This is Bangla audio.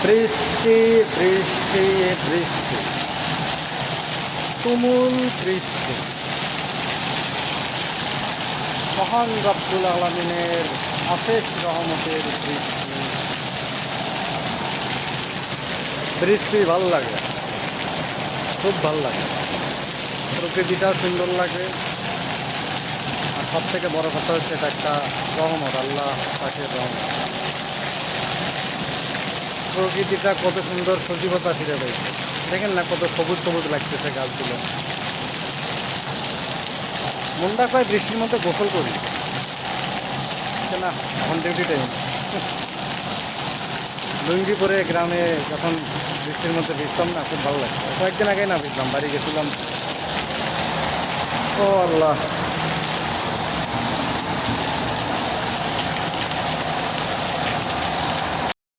বৃষ্টি বৃষ্টি বৃষ্টি, তুমুল বৃষ্টি। মহান রব্বুল আলামিনের অশেষ রহমতের বৃষ্টি। বৃষ্টি ভাল লাগে, খুব ভাল লাগে। প্রকৃতিটাও সুন্দর লাগে। আর সব থেকে বড় কথা হচ্ছে এটা একটা রহমত, আল্লাহ পাকের রহমত। প্রকৃতিটা কত সুন্দর সজীবতা ফিরে পেয়েছে। দেখেন না কত সবুজ সবুজ লাগতেছে গাছগুলো। মনটা কয় বৃষ্টির মধ্যে গোসল করি, না এখন ডিউটি টাইম। লুঙ্গি পরে গ্রামে যখন বৃষ্টির মধ্যে ভিজতাম না, খুব ভালো লাগতো। কয়েকদিন আগে না ভিজলাম, বাড়ি গেছিলাম। ও আল্লাহ।